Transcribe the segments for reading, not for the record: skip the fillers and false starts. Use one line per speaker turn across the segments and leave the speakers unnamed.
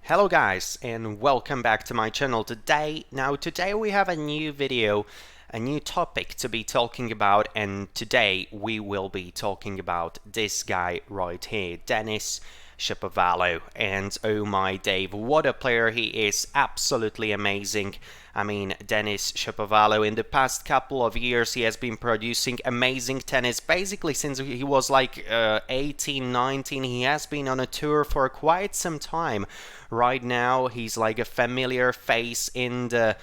Hello guys and welcome back to my channel. Today we have a new video, a new topic to be talking about, and today we will be talking about this guy right here, Denis Shapovalov. And oh my Dave, what a player he is, absolutely amazing. I mean, Denis Shapovalov, in the past couple of years, he has been producing amazing tennis. Basically, since he was like 18, 19, he has been on a tour for quite some time. Right now, he's like a familiar face in the,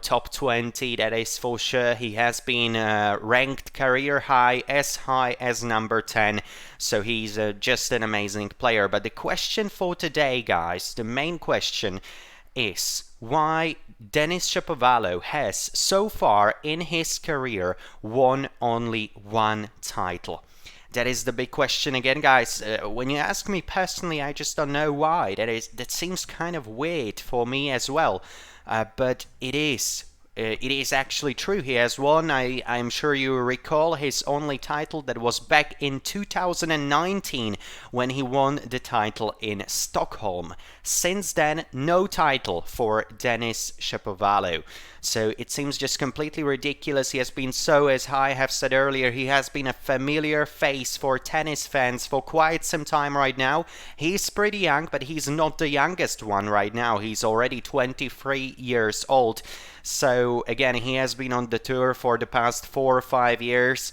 top 20, that is for sure. He has been ranked career high as number 10. So he's just an amazing player. But the question for today, guys, the main question is why Denis Shapovalov has so far in his career won only one title. That is the big question again, guys. When you ask me personally, I just don't know why. That seems kind of weird for me as well, but it is. It is actually true. He has won, I'm sure you recall, his only title. That was back in 2019 when he won the title in Stockholm. Since then, no title for Denis Shapovalov. So it seems just completely ridiculous. He has been so, as I have said earlier, he has been a familiar face for tennis fans for quite some time right now. He's pretty young, but he's not the youngest one right now. He's already 23 years old. So again, he has been on the tour for the past 4 or 5 years,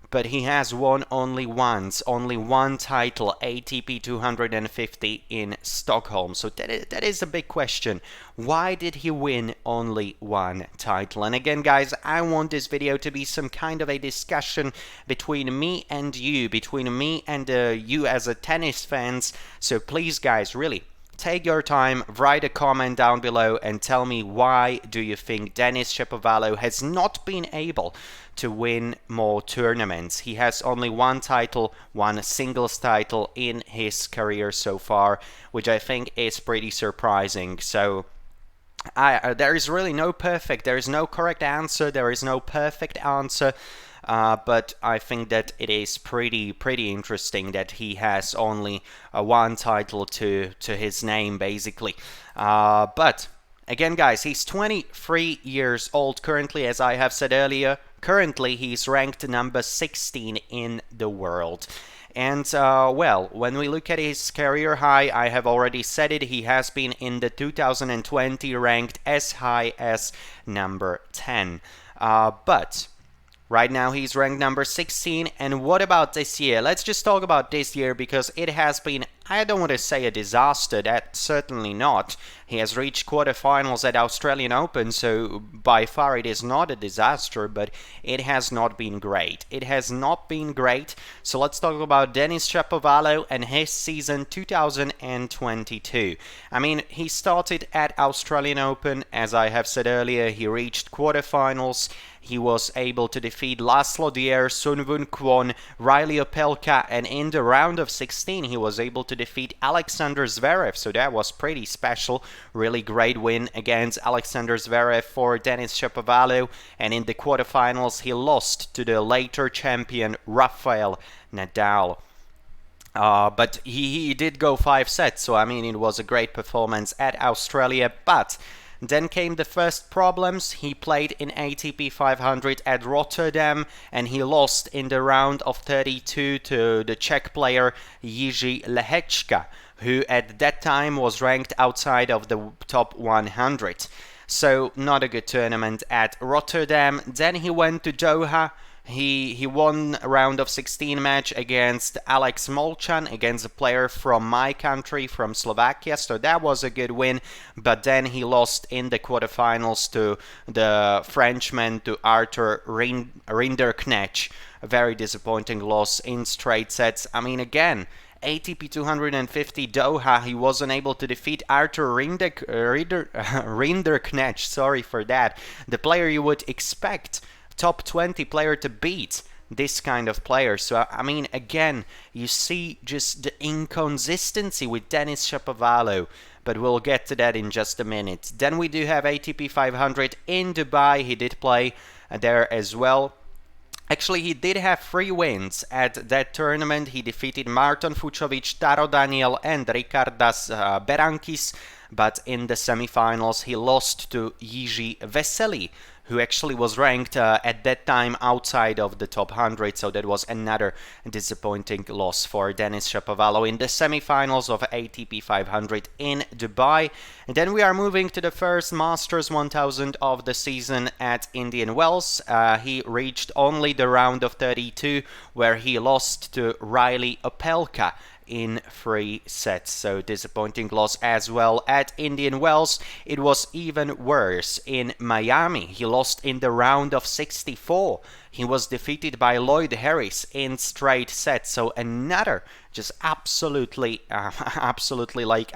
but he has won only once, only one title, ATP 250 in Stockholm. So that is a big question. Why did he win only one title? And again, guys, I want this video to be some kind of a discussion between me and you, between me and you as a tennis fans. So please, guys, really, take your time, write a comment down below and tell me why do you think Denis Shapovalov has not been able to win more tournaments. He has only one title, one singles title in his career so far, which I think is pretty surprising. So there is really no perfect, there is no correct answer, there is no perfect answer. But I think that it is pretty interesting that he has only one title to his name, basically. But again, guys, he's 23 years old currently, as I have said earlier. Currently, he's ranked number 16 in the world. And, well, when we look at his career high, I have already said it, he has been in the 2020 ranked as high as number 10. But right now he's ranked number 16, and what about this year? Let's just talk about this year, because it has been, I don't want to say a disaster, that's certainly not. He has reached quarterfinals at Australian Open, so by far it is not a disaster, but it has not been great. It has not been great. So let's talk about Denis Shapovalov and his season 2022. I mean, he started at Australian Open, as I have said earlier, he reached quarterfinals. He was able to defeat Laslo Djere, Sunwoo Kwon, Riley Opelka, and in the round of 16 he was able to defeat Alexander Zverev, so that was pretty special. Really great win against Alexander Zverev for Denis Shapovalov, and in the quarterfinals he lost to the later champion Rafael Nadal. But he did go 5 sets, so I mean it was a great performance at Australia. But then came the first problems. He played in ATP 500 at Rotterdam and he lost in the round of 32 to the Czech player Jiří Lehečka, who at that time was ranked outside of the top 100. So not a good tournament at Rotterdam. Then he went to Doha. He won a round of 16 match against Alex Molchan, against a player from my country, from Slovakia, so that was a good win. But then he lost in the quarterfinals to the Frenchman, to Arthur Rinderknecht. A very disappointing loss in straight sets. I mean, again, ATP 250 Doha, he wasn't able to defeat Arthur Rinderknecht, sorry for that. The player you would expect, top 20 player, to beat this kind of player. So I mean, again, you see just the inconsistency with Denis Shapovalov, but we'll get to that in just a minute. Then we do have ATP 500 in Dubai. He did play there as well. Actually, he did have 3 wins at that tournament. He defeated Marton Fucsovics, Taro Daniel, and Ricardas Berankis. But in the semifinals, he lost to Jiří Veselý, who actually was ranked at that time outside of the top 100. So that was another disappointing loss for Denis Shapovalov in the semifinals of ATP 500 in Dubai. And then we are moving to the first Masters 1000 of the season at Indian Wells. He reached only the round of 32, where he lost to Riley Opelka in 3 sets. So disappointing loss as well at Indian Wells. It was even worse in Miami. He lost in the round of 64. He was defeated by Lloyd Harris in straight sets. So another just absolutely like,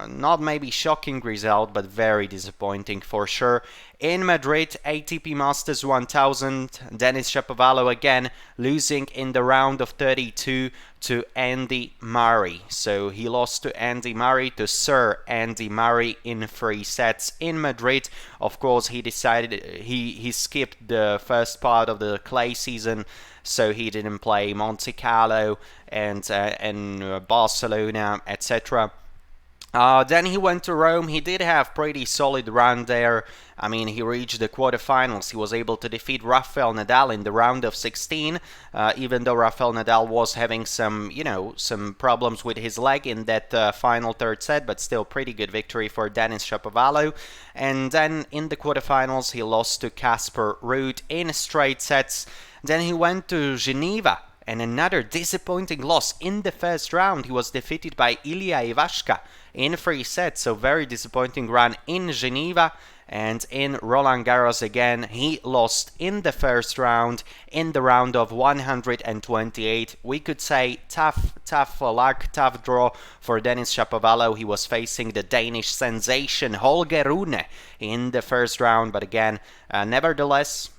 not maybe shocking result, but very disappointing for sure. In Madrid, ATP Masters 1000, Denis Shapovalov again losing in the round of 32 to Andy Murray. So he lost to Andy Murray, to Sir Andy Murray in 3 sets in Madrid. Of course, he decided he skipped the first part of the clay season, so he didn't play Monte Carlo and Barcelona, etc. Then he went to Rome. He did have pretty solid run there. He reached the quarterfinals. He was able to defeat Rafael Nadal in the round of 16, even though Rafael Nadal was having some problems with his leg in that final third set, but still pretty good victory for Denis Shapovalov. And then in the quarterfinals, he lost to Casper Ruud in straight sets. Then he went to Geneva, and another disappointing loss in the first round. He was defeated by Ilya Ivashka in 3 sets, so very disappointing run in Geneva. And in Roland Garros again, he lost in the first round, in the round of 128. We could say tough luck, tough draw for Denis Shapovalov. He was facing the Danish sensation Holger Rune in the first round, but again, nevertheless,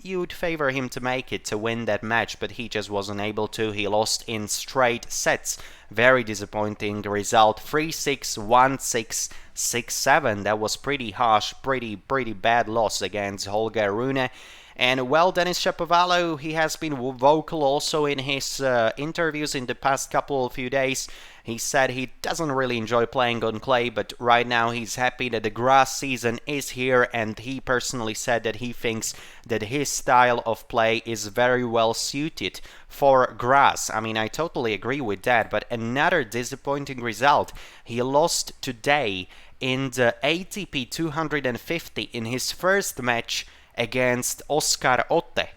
you'd favor him to make it, to win that match, but he just wasn't able to. He lost in straight sets. Very disappointing result. 3-6, 1-6, 6-7. That was pretty harsh, pretty bad loss against Holger Rune. And well, Denis Shapovalov, he has been vocal also in his interviews in the past few days. He said he doesn't really enjoy playing on clay, but right now he's happy that the grass season is here, and he personally said that he thinks that his style of play is very well suited for grass. I totally agree with that, but another disappointing result. He lost today in the ATP 250 in his first match against Oscar Otte.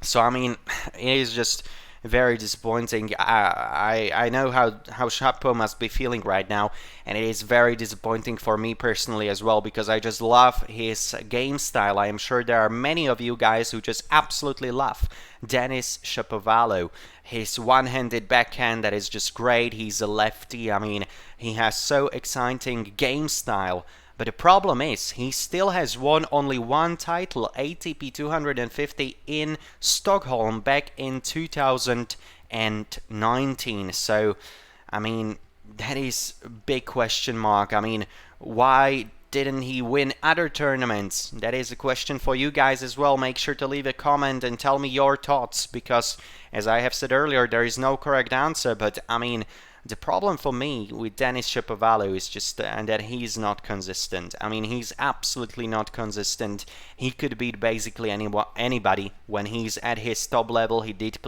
So it is just very disappointing. I know how Shapo must be feeling right now, and it is very disappointing for me personally as well, because I just love his game style. I am sure there are many of you guys who just absolutely love Denis Shapovalov. His one-handed backhand, that is just great. He's a lefty. He has so exciting game style. But the problem is, he still has won only 1 title, ATP 250 in Stockholm back in 2019. So, that is a big question mark. Why didn't he win other tournaments? That is a question for you guys as well. Make sure to leave a comment and tell me your thoughts, because, as I have said earlier, there is no correct answer. But, the problem for me with Denis Shapovalov is just that he's not consistent. He's absolutely not consistent. He could beat basically anybody when he's at his top level. He did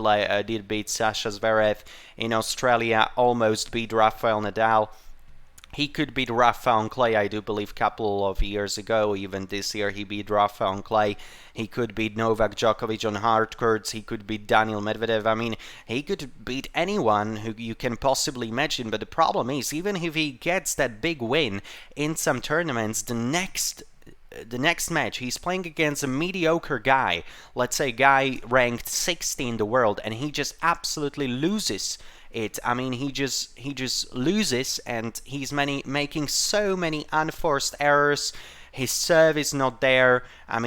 beat Sasha Zverev in Australia, almost beat Rafael Nadal. He could beat Rafa on clay, I do believe, a couple of years ago. Even this year he beat Rafa on clay. He could beat Novak Djokovic on hard courts. He could beat Daniil Medvedev. He could beat anyone who you can possibly imagine. But the problem is, even if he gets that big win in some tournaments, the next match he's playing against a mediocre guy, let's say a guy ranked 60 in the world, and he just absolutely loses it. He just loses, and he's making so many unforced errors. His serve is not there. I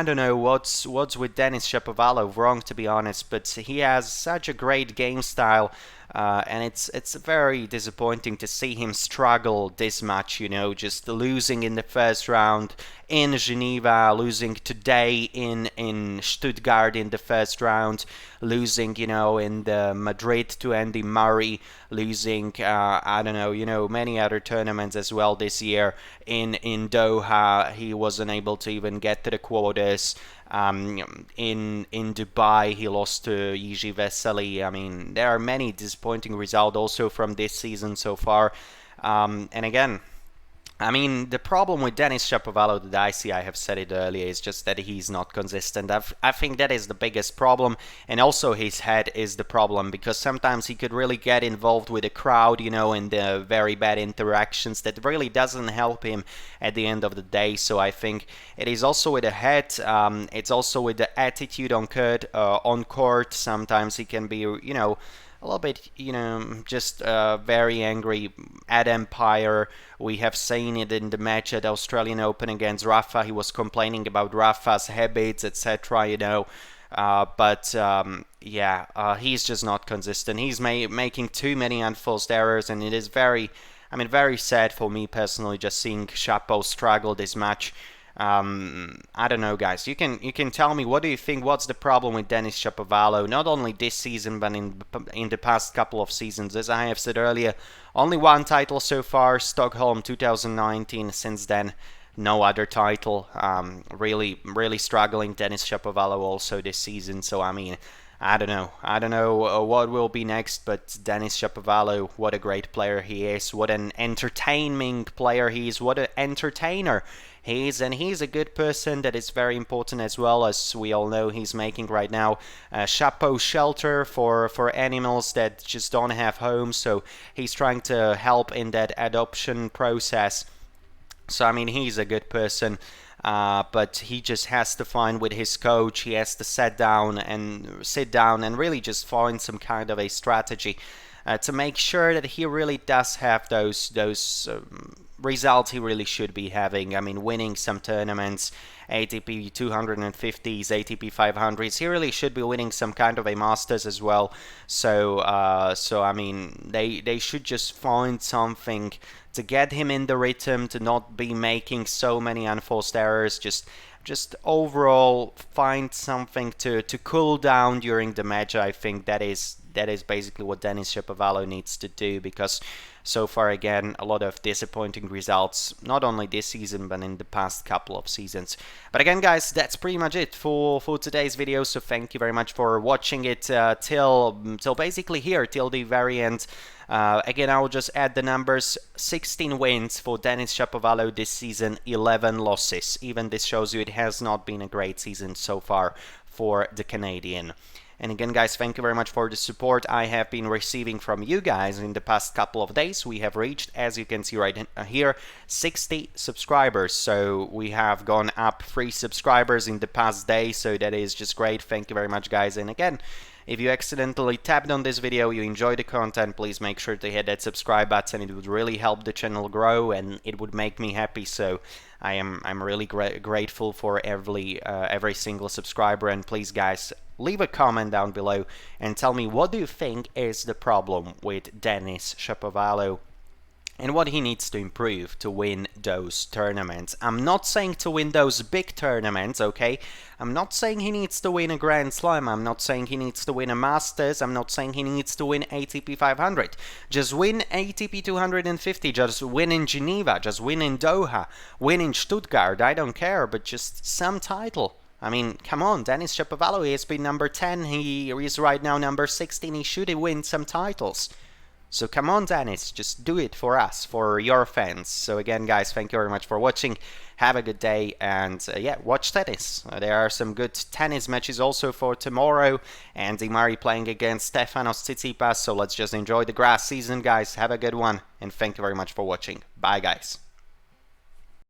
don't know what's with Denis Shapovalov wrong, to be honest, but he has such a great game style. And it's very disappointing to see him struggle this much, you know, just losing in the first round in Geneva, losing today in Stuttgart in the first round, losing, you know, in the Madrid to Andy Murray, losing, I don't know, you know, many other tournaments as well this year. In Doha, he wasn't able to even get to the quarters. In Dubai, he lost to Yiji Vesely. I mean, there are many disappointing results also from this season so far. And again, I mean, the problem with Denis Shapovalov that I see, I have said it earlier, is just that he's not consistent. I think that is the biggest problem, and also his head is the problem, because sometimes he could really get involved with the crowd, you know, in the very bad interactions that really doesn't help him at the end of the day. So I think it is also with the head, it's also with the attitude on court. Sometimes he can be, you know, a little bit, you know, just very angry at Empire. We have seen it in the match at Australian Open against Rafa. He was complaining about Rafa's habits, etc., you know. He's just not consistent. He's making too many unforced errors, and it is very, I mean, very sad for me personally just seeing Shapo struggle this match. I don't know, guys. You can tell me, what do you think? What's the problem with Denis Shapovalov? Not only this season, but in the past couple of seasons. As I have said earlier, only one title so far, Stockholm 2019. Since then, no other title. Really struggling, Denis Shapovalov also this season. So I mean, I don't know. I don't know what will be next, but Denis Shapovalov, what a great player he is. What an entertaining player he is. What an entertainer he is. And he's a good person. That is very important as well. As we all know, he's making right now a Chapo shelter for animals that just don't have homes. So he's trying to help in that adoption process. So I mean, he's a good person. But he just has to find with his coach, he has to sit down and really just find some kind of a strategy to make sure that he really does have those results he really should be having. I mean, winning some tournaments, ATP 250s, ATP 500s. He really should be winning some kind of a Masters as well. So I mean, they should just find something to get him in the rhythm, to not be making so many unforced errors. Just overall find something to cool down during the match. I think that is basically what Denis Shapovalov needs to do, because so far, again, a lot of disappointing results, not only this season, but in the past couple of seasons. But again, guys, that's pretty much it for today's video. So thank you very much for watching it till basically here, till the very end. Again, I will just add the numbers: 16 wins for Denis Shapovalov this season, 11 losses. Even this shows you it has not been a great season so far for the Canadian. And again, guys, thank you very much for the support I have been receiving from you guys in the past couple of days. We have reached, as you can see right here, 60 subscribers. So we have gone up 3 subscribers in the past day. So that is just great. Thank you very much, guys. And again, if you accidentally tapped on this video, you enjoy the content, please make sure to hit that subscribe button. It would really help the channel grow, and it would make me happy. So I'm really grateful for every single subscriber. And please, guys, leave a comment down below and tell me, what do you think is the problem with Denis Shapovalov and what he needs to improve to win those tournaments. I'm not saying to win those big tournaments, okay? I'm not saying he needs to win a Grand Slam. I'm not saying he needs to win a Masters. I'm not saying he needs to win ATP 500. Just win ATP 250. Just win in Geneva. Just win in Doha. Win in Stuttgart. I don't care, but just some title. I mean, come on, Denis Shapovalov has been number 10. He is right now number 16. He should win some titles. So come on, Denis, just do it for us, for your fans. So again, guys, thank you very much for watching. Have a good day, and yeah, watch tennis. There are some good tennis matches also for tomorrow. Andy Murray playing against Stefanos Tsitsipas. So let's just enjoy the grass season, guys. Have a good one, and thank you very much for watching. Bye, guys.